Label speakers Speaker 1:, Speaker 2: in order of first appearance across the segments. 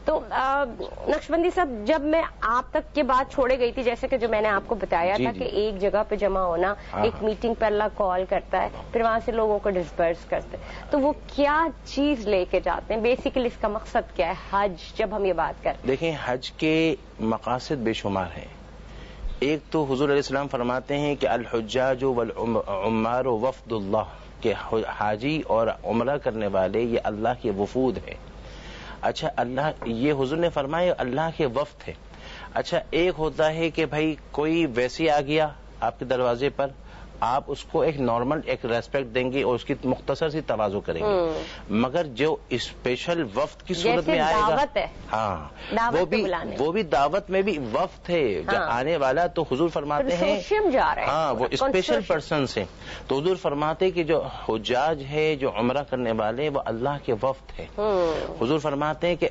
Speaker 1: تو نقشبندی صاحب، جب میں آپ تک یہ بات چھوڑے گئی تھی، جیسے کہ جو میں نے آپ کو بتایا تھا کہ ایک جگہ پہ جمع ہونا، ایک میٹنگ پہ اللہ کال کرتا ہے، پھر وہاں سے لوگوں کو ڈسپرس کرتے ہیں، تو وہ کیا چیز لے کے جاتے ہیں؟ بیسیکلی اس کا مقصد کیا ہے حج؟ جب ہم یہ بات کرتے ہیں، دیکھیں
Speaker 2: حج کے مقاصد بے شمار ہیں۔ ایک تو حضور علیہ السلام فرماتے ہیں کہ الحجاج والعمار وفد اللہ، کہ حاجی اور عمرہ کرنے والے یہ اللہ کے وفود ہیں۔ اچھا، اللہ یہ حضور نے فرمایا اللہ کے وفد ہے۔ اچھا، ایک ہوتا ہے کہ بھائی کوئی ویسے آ گیا آپ کے دروازے پر، آپ اس کو ایک نارمل ایک ریسپیکٹ دیں گے اور اس کی مختصر سی تواضع کریں گے، مگر جو اسپیشل وفد کی صورت میں آئے گا، ہاں وہ بھی دعوت میں بھی وفد ہے جو آنے والا، تو حضور فرماتے ہیں ہاں وہ اسپیشل پرسنس ہیں۔ تو حضور فرماتے کہ جو حجاج ہے، جو عمرہ کرنے والے، وہ اللہ کے وفد ہے۔ حضور فرماتے ہیں کہ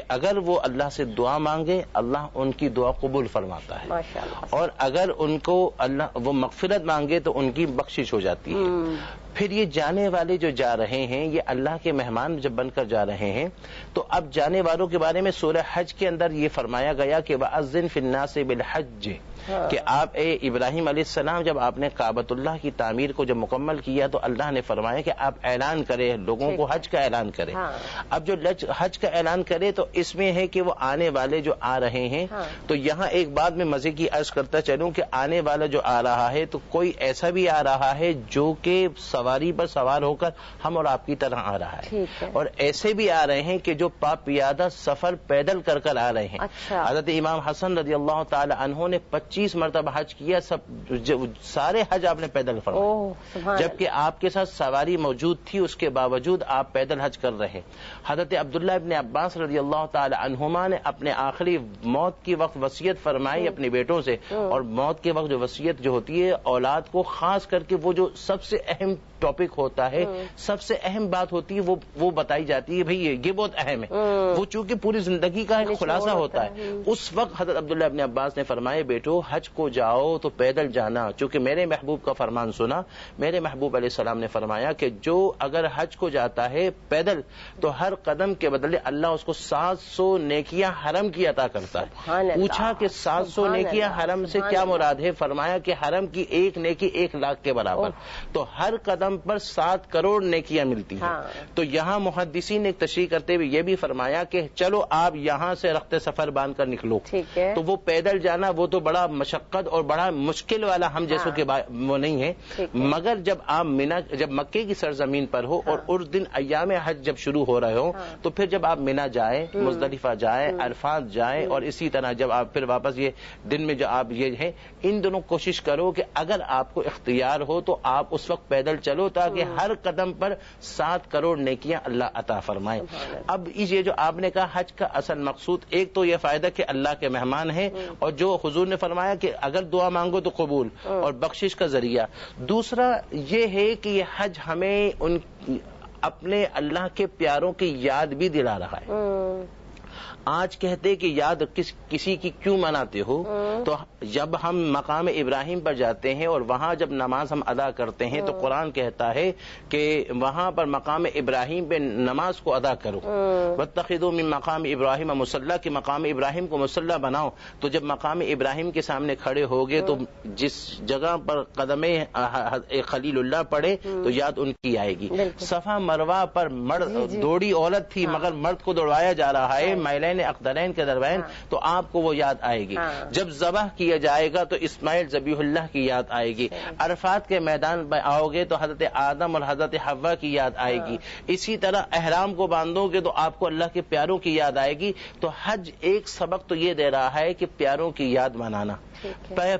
Speaker 2: اگر وہ اللہ سے دعا مانگے، اللہ ان کی دعا قبول فرماتا ہے، اور اگر ان کو اللہ وہ مغفرت مانگے تو ان کی بخشش ہو جاتی ہے۔ پھر یہ جانے والے جو جا رہے ہیں، یہ اللہ کے مہمان جب بن کر جا رہے ہیں، تو اب جانے والوں کے بارے میں سورہ حج کے اندر یہ فرمایا گیا کہ وَأَذِّن فِي النَّاسِ بِالْحَجِّ، کہ آپ ابراہیم علیہ السلام جب آپ نے کعبۃ اللہ کی تعمیر کو جب مکمل کیا تو اللہ نے فرمایا کہ آپ اعلان کریں، لوگوں کو حج کا اعلان کریں۔ اب جو حج کا اعلان کرے تو اس میں ہے کہ وہ آنے والے جو آ رہے ہیں، تو یہاں ایک بات میں مزے کی عرض کرتا چلوں کہ آنے والا جو آ رہا ہے تو کوئی ایسا بھی آ رہا ہے جو کہ سواری پر سوار ہو کر ہم اور آپ کی طرح آ رہا ہے، اور ایسے بھی آ رہے ہیں کہ جو پیادہ سفر پیدل کر کر آ رہے ہیں۔ حضرت امام حسن رضی اللہ تعالی عنہ نے 25 مرتبہ حج کیا، سارے حج آپ نے پیدل فرمایا، جبکہ آپ کے ساتھ سواری موجود تھی، اس کے باوجود آپ پیدل حج کر رہے ہیں۔ حضرت عبداللہ ابن عباس رضی اللہ تعالی عنہما نے اپنے آخری موت کی وقت وصیت فرمائی اپنے بیٹوں سے، اور موت کے وقت جو وصیت جو ہوتی ہے اولاد کو، خاص کر کے وہ جو سب سے اہم ٹاپک ہوتا ہے، سب سے اہم بات ہوتی ہے، وہ بتائی جاتی ہے، بھئی یہ بہت اہم ہے، وہ چونکہ پوری زندگی کا ایک خلاصہ ہوتا ہے۔ اس وقت حضرت عبداللہ ابن عباس نے فرمایا بیٹو حج کو جاؤ تو پیدل جانا، چونکہ میرے محبوب کا فرمان سنا، میرے محبوب علیہ السلام نے فرمایا کہ جو اگر حج کو جاتا ہے پیدل تو ہر قدم کے بدلے اللہ اس کو 700 نیکیاں حرم کی عطا کرتا ہے۔ پوچھا کہ 700 نیکیاں حرم سے کیا مراد ہے؟ فرمایا کہ حرم کی ایک نیکی 1 لاکھ کے برابر، تو ہر قدم پر 7 کروڑ نیکیاں ملتی ہیں۔ تو یہاں محدثین نے تشریح کرتے ہوئے یہ بھی فرمایا کہ چلو آپ یہاں سے رخت سفر باندھ کر نکلو، تو وہ پیدل جانا وہ تو بڑا مشقت اور بڑا مشکل والا ہم جیسوں کے وہ نہیں ہے، مگر جب آپ جب مکے کی سرزمین پر ہو اور اس دن ایام حج جب شروع ہو رہے ہو، تو پھر جب آپ مینا جائیں، مزدلفہ جائیں، عرفات جائیں، اور اسی طرح جب آپ پھر واپس یہ دن میں جو آپ یہ ہیں، ان دونوں کوشش کرو کہ اگر آپ کو اختیار ہو تو آپ اس وقت پیدل چلو، تاکہ ہر قدم پر 7 کروڑ نیکیاں اللہ عطا فرمائیں۔ اب یہ جو آپ نے کہا حج کا اصل مقصود، ایک تو یہ فائدہ کہ اللہ کے مہمان ہیں، اور جو حضور نے فرمایا کہ اگر دعا مانگو تو قبول اور بخشش کا ذریعہ۔ دوسرا یہ ہے کہ یہ حج ہمیں اپنے اللہ کے پیاروں کی یاد بھی دلا رہا ہے۔ آج کہتے کہ یاد کسی کی کیوں مناتے ہو، تو جب ہم مقام ابراہیم پر جاتے ہیں اور وہاں جب نماز ہم ادا کرتے ہیں تو قرآن کہتا ہے کہ وہاں پر مقام ابراہیم پہ نماز کو ادا کرو، واتخذوا من مقام ابراہیم مصلی، کہ مقام ابراہیم کو مصلی بناؤ۔ تو جب مقام ابراہیم کے سامنے کھڑے ہوگے تو جس جگہ پر قدم خلیل اللہ پڑے تو یاد ان کی آئے گی۔ صفا مروہ پر دوڑی عورت تھی، مگر مرد کو دوڑوایا جا رہا ہے میلین اقدرین کے درمیان، تو آپ کو وہ یاد آئے گی۔ جب ذبح کیا جائے گا تو اسماعیل ذبیح اللہ کی یاد آئے گی۔ عرفات کے میدان میں آؤ گے تو حضرت آدم اور حضرت حوا کی یاد آئے گی۔ اسی طرح احرام کو باندھو گے تو آپ کو اللہ کے پیاروں کی یاد آئے گی۔ تو حج ایک سبق تو یہ دے رہا ہے کہ پیاروں کی یاد منانا،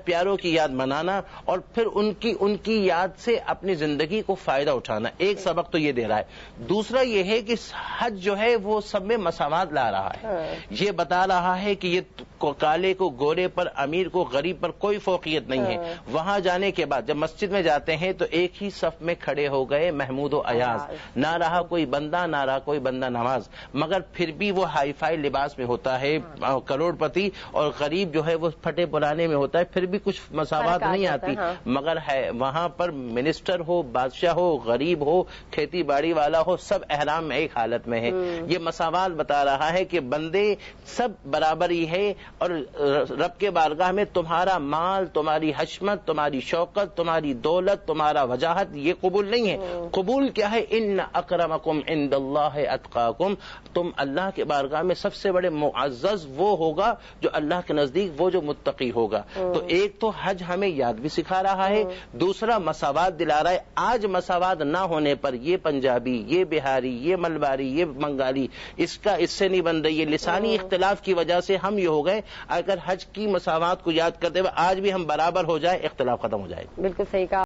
Speaker 2: پیاروں کی یاد منانا، اور پھر ان کی یاد سے اپنی زندگی کو فائدہ اٹھانا، ایک سبق تو یہ دے رہا ہے۔ دوسرا یہ ہے کہ حج جو ہے وہ سب میں مساوات لا رہا ہے۔ یہ بتا رہا ہے کہ یہ کالے کو گورے پر، امیر کو غریب پر کوئی فوقیت نہیں ہے. وہاں جانے کے بعد جب مسجد میں جاتے ہیں تو ایک ہی صف میں کھڑے ہو گئے محمود و ایاز، نہ رہا کوئی بندہ نہ رہا کوئی بندہ نواز، مگر پھر بھی وہ ہائی فائی لباس میں ہوتا ہے کروڑ پتی، اور غریب جو ہے وہ پھٹے پرانے میں ہوتا ہے، پھر بھی کچھ مساوات نہیں آتی. مگر ہے وہاں پر منسٹر ہو، بادشاہ ہو، غریب ہو، کھیتی باڑی والا ہو، سب احرام میں ایک حالت میں ہے. یہ مساوات بتا رہا ہے کہ بندے سب برابری ہے، اور رب کے بارگاہ میں تمہارا مال، تمہاری حشمت، تمہاری شوکت، تمہاری دولت، تمہارا وجاہت یہ قبول نہیں ہے. قبول کیا ہے؟ ان اکرمکم عند اللہ اتقاکم، تم اللہ کے بارگاہ میں سب سے بڑے معزز وہ ہوگا جو اللہ کے نزدیک وہ جو متقی ہوگا. تو ایک تو حج ہمیں یاد بھی سکھا رہا ہے، دوسرا مساوات دلا رہا ہے. آج مساوات نہ ہونے پر یہ پنجابی، یہ بہاری، یہ ملباری، یہ بنگالی اس سے نہیں بن رہی ہے. لسانی اختلاف کی وجہ سے ہم یہ ہو گئے. اگر حج کی مساوات کو یاد کرتے ہوئے آج بھی ہم برابر ہو جائے، اختلاف ختم ہو جائے.
Speaker 1: بالکل صحیح کہا.